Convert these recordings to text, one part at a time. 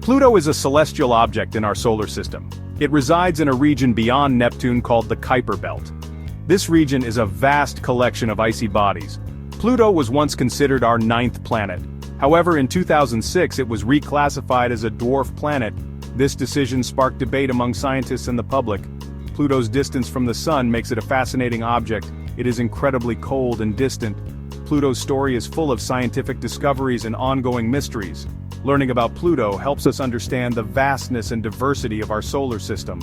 Pluto is a celestial object in our solar system. It resides in a region beyond Neptune called the Kuiper Belt. This region is a vast collection of icy bodies. Pluto was once considered our ninth planet. However, in 2006 it was reclassified as a dwarf planet. This decision sparked debate among scientists and the public. Pluto's distance from the Sun makes it a fascinating object. It is incredibly cold and distant. Pluto's story is full of scientific discoveries and ongoing mysteries. Learning about Pluto helps us understand the vastness and diversity of our solar system.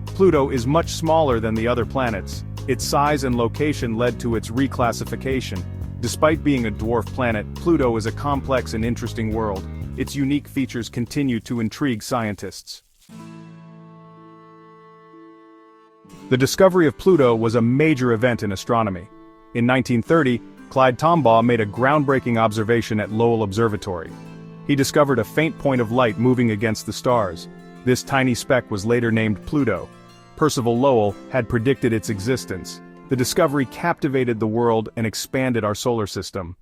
Pluto is much smaller than the other planets. Its size and location led to its reclassification. Despite being a dwarf planet, Pluto is a complex and interesting world. Its unique features continue to intrigue scientists. The discovery of Pluto was a major event in astronomy. In 1930, Clyde Tombaugh made a groundbreaking observation at Lowell Observatory. He discovered a faint point of light moving against the stars. This tiny speck was later named Pluto. Percival Lowell had predicted its existence. The discovery captivated the world and expanded our solar system.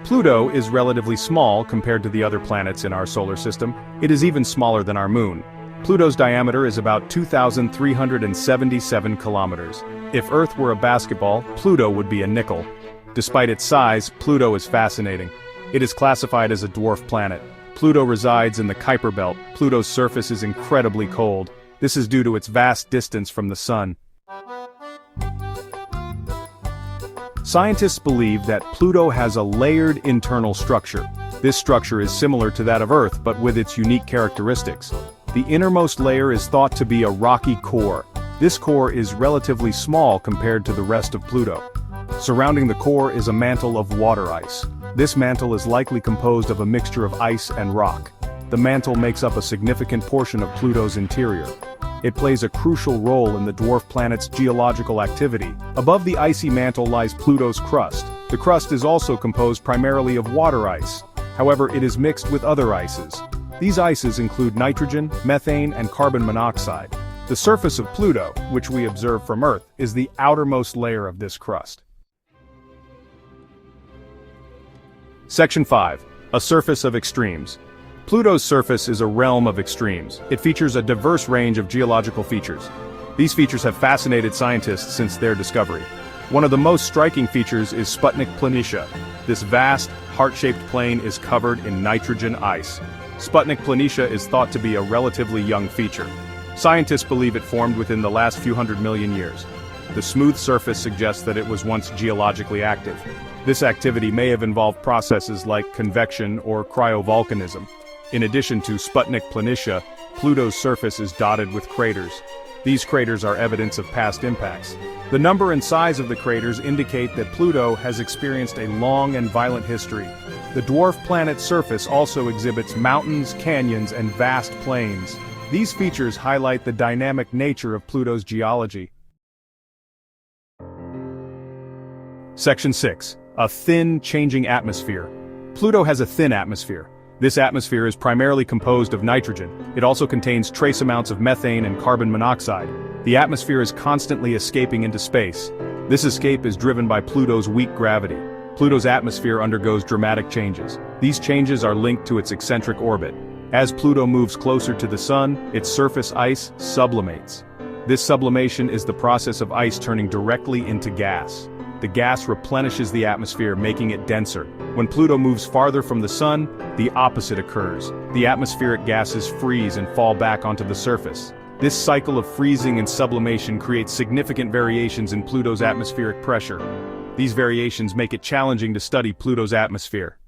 Pluto is relatively small compared to the other planets in our solar system. It is even smaller than our moon. Pluto's diameter is about 2,377 kilometers. If Earth were a basketball, Pluto would be a nickel. Despite its size, Pluto is fascinating. It is classified as a dwarf planet. Pluto resides in the Kuiper Belt. Pluto's surface is incredibly cold. This is due to its vast distance from the Sun. Scientists believe that Pluto has a layered internal structure. This structure is similar to that of Earth, but with its unique characteristics. The innermost layer is thought to be a rocky core. This core is relatively small compared to the rest of Pluto. Surrounding the core is a mantle of water ice. This mantle is likely composed of a mixture of ice and rock. The mantle makes up a significant portion of Pluto's interior. It plays a crucial role in the dwarf planet's geological activity. Above the icy mantle lies Pluto's crust. The crust is also composed primarily of water ice. However, it is mixed with other ices. These ices include nitrogen, methane, and carbon monoxide. The surface of Pluto, which we observe from Earth, is the outermost layer of this crust. Section 5. A surface of extremes. Pluto's surface is a realm of extremes. It features a diverse range of geological features. These features have fascinated scientists since their discovery. One of the most striking features is Sputnik Planitia. This vast, heart-shaped plain is covered in nitrogen ice. Sputnik Planitia is thought to be a relatively young feature. Scientists believe it formed within the last few hundred million years. The smooth surface suggests that it was once geologically active. This activity may have involved processes like convection or cryovolcanism. In addition to Sputnik Planitia, Pluto's surface is dotted with craters. These craters are evidence of past impacts. The number and size of the craters indicate that Pluto has experienced a long and violent history. The dwarf planet's surface also exhibits mountains, canyons, and vast plains. These features highlight the dynamic nature of Pluto's geology. Section 6. A thin, changing atmosphere. Pluto has a thin atmosphere. This atmosphere is primarily composed of nitrogen. It also contains trace amounts of methane and carbon monoxide. The atmosphere is constantly escaping into space. This escape is driven by Pluto's weak gravity. Pluto's atmosphere undergoes dramatic changes. These changes are linked to its eccentric orbit. As Pluto moves closer to the Sun, its surface ice sublimates. This sublimation is the process of ice turning directly into gas. The gas replenishes the atmosphere, making it denser. When Pluto moves farther from the Sun, the opposite occurs. The atmospheric gases freeze and fall back onto the surface. This cycle of freezing and sublimation creates significant variations in Pluto's atmospheric pressure. These variations make it challenging to study Pluto's atmosphere.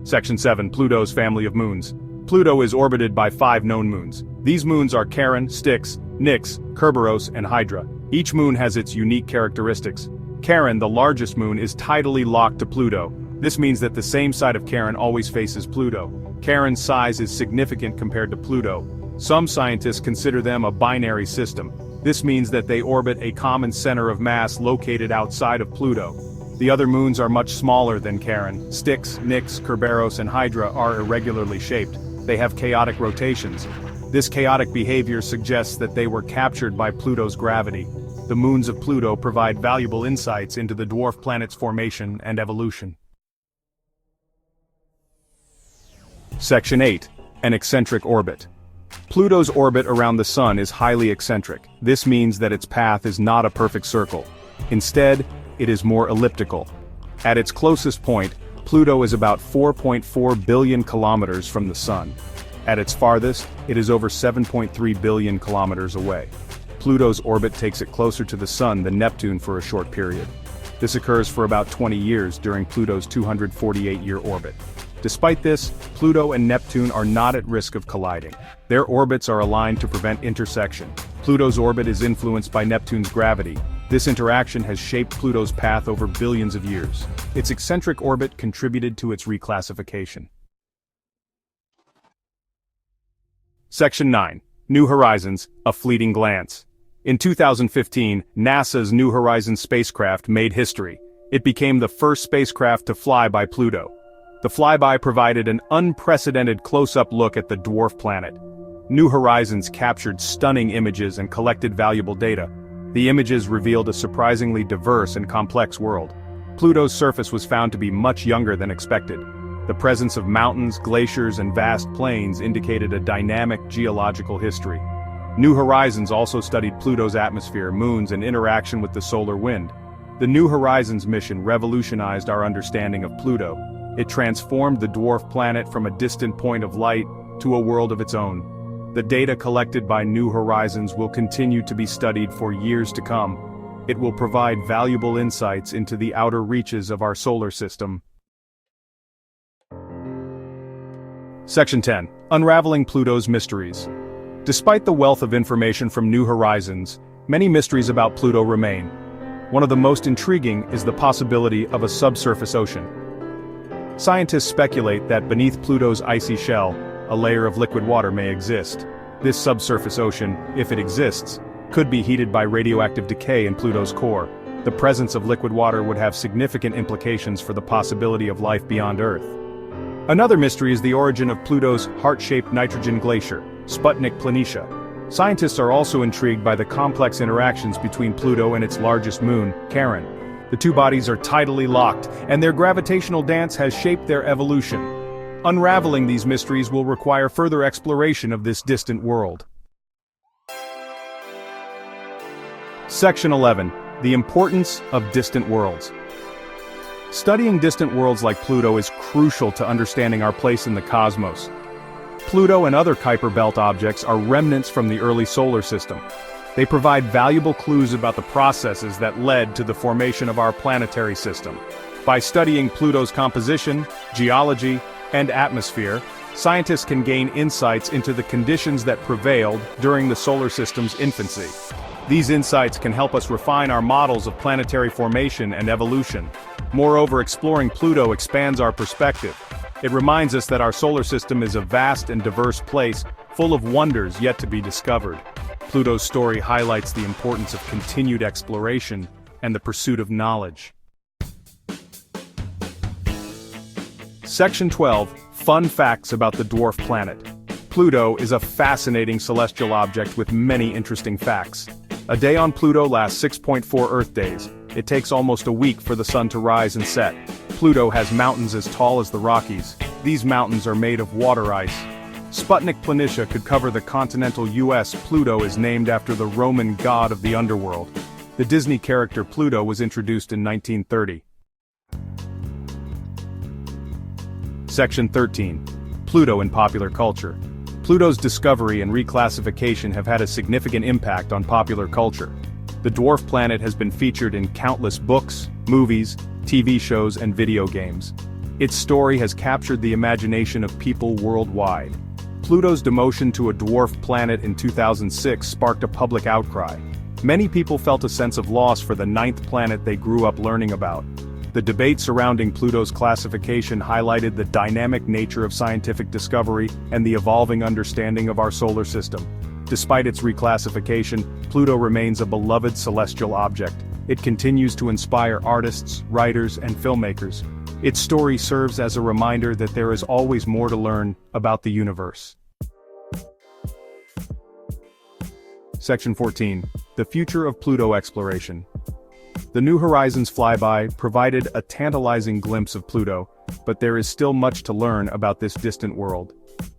Section 7. Pluto's family of moons. Pluto is orbited by 5 known moons. These moons are Charon, Styx, Nix, Kerberos, and Hydra. Each moon has its unique characteristics. Charon, the largest moon, is tidally locked to Pluto. This means that the same side of Charon always faces Pluto. Charon's size is significant compared to Pluto. Some scientists consider them a binary system. This means that they orbit a common center of mass located outside of Pluto. The other moons are much smaller than Charon. Styx, Nix, Kerberos, and Hydra are irregularly shaped. They have chaotic rotations. This chaotic behavior suggests that they were captured by Pluto's gravity. the moons of Pluto provide valuable insights into the dwarf planet's formation and evolution. Section 8. An eccentric orbit. Pluto's orbit around the Sun is highly eccentric. This means that its path is not a perfect circle. Instead, it is more elliptical. At its closest point, Pluto is about 4.4 billion kilometers from the Sun. At its farthest, it is over 7.3 billion kilometers away. Pluto's orbit takes it closer to the Sun than Neptune for a short period. This occurs for about 20 years during Pluto's 248-year orbit. Despite this, Pluto and Neptune are not at risk of colliding. Their orbits are aligned to prevent intersection. Pluto's orbit is influenced by Neptune's gravity. This interaction has shaped Pluto's path over billions of years. Its eccentric orbit contributed to its reclassification. Section 9. New Horizons, a fleeting glance. In 2015, NASA's New Horizons spacecraft made history. It became the first spacecraft to fly by Pluto. The flyby provided an unprecedented close-up look at the dwarf planet. New Horizons captured stunning images and collected valuable data. The images revealed a surprisingly diverse and complex world. Pluto's surface was found to be much younger than expected. The presence of mountains, glaciers, and vast plains indicated a dynamic geological history. New Horizons also studied Pluto's atmosphere, moons, and interaction with the solar wind. The New Horizons mission revolutionized our understanding of Pluto. It transformed the dwarf planet from a distant point of light to a world of its own. The data collected by New Horizons will continue to be studied for years to come. It will provide valuable insights into the outer reaches of our solar system. Section 10. Unraveling Pluto's mysteries. Despite the wealth of information from New Horizons, many mysteries about Pluto remain. One of the most intriguing is the possibility of a subsurface ocean. Scientists speculate that beneath Pluto's icy shell, a layer of liquid water may exist. This subsurface ocean, if it exists, could be heated by radioactive decay in Pluto's core. The presence of liquid water would have significant implications for the possibility of life beyond Earth. Another mystery is the origin of Pluto's heart-shaped nitrogen glacier, Sputnik Planitia. Scientists are also intrigued by the complex interactions between Pluto and its largest moon, Charon. The two bodies are tidally locked, and their gravitational dance has shaped their evolution. Unraveling these mysteries will require further exploration of this distant world. Section 11. The importance of distant worlds. Studying distant worlds like Pluto is crucial to understanding our place in the cosmos. Pluto and other Kuiper Belt objects are remnants from the early solar system. They provide valuable clues about the processes that led to the formation of our planetary system. By studying Pluto's composition, geology, and atmosphere, scientists can gain insights into the conditions that prevailed during the solar system's infancy. These insights can help us refine our models of planetary formation and evolution. Moreover, exploring Pluto expands our perspective. It reminds us that our solar system is a vast and diverse place, full of wonders yet to be discovered. Pluto's story highlights the importance of continued exploration and the pursuit of knowledge. Section 12. Fun facts about the dwarf planet. Pluto is a fascinating celestial object with many interesting facts. A day on Pluto lasts 6.4 Earth days. It takes almost a week for the sun to rise and set. Pluto has mountains as tall as the Rockies. These mountains are made of water ice. Sputnik Planitia could cover the continental US. Pluto is named after the Roman god of the underworld. The Disney character Pluto was introduced in 1930. Section 13. Pluto in popular culture. Pluto's discovery and reclassification have had a significant impact on popular culture. The dwarf planet has been featured in countless books, movies, TV shows, and video games. Its story has captured the imagination of people worldwide. Pluto's demotion to a dwarf planet in 2006 sparked a public outcry. Many people felt a sense of loss for the ninth planet they grew up learning about. The debate surrounding Pluto's classification highlighted the dynamic nature of scientific discovery and the evolving understanding of our solar system. Despite its reclassification, Pluto remains a beloved celestial object. It continues to inspire artists, writers, and filmmakers. Its story serves as a reminder that there is always more to learn about the universe. Section 14. The future of Pluto exploration. The New Horizons flyby provided a tantalizing glimpse of Pluto, but there is still much to learn about this distant world.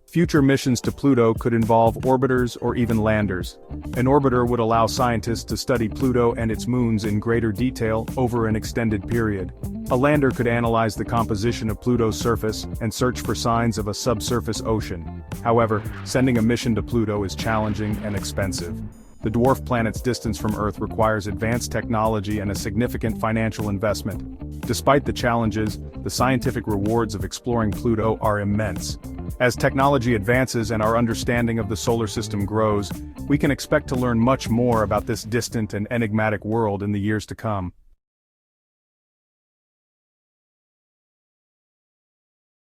Future missions to Pluto could involve orbiters or even landers. An orbiter would allow scientists to study Pluto and its moons in greater detail over an extended period. A lander could analyze the composition of Pluto's surface and search for signs of a subsurface ocean. However, sending a mission to Pluto is challenging and expensive. The dwarf planet's distance from Earth requires advanced technology and a significant financial investment. Despite the challenges, the scientific rewards of exploring Pluto are immense. As technology advances and our understanding of the solar system grows, we can expect to learn much more about this distant and enigmatic world in the years to come.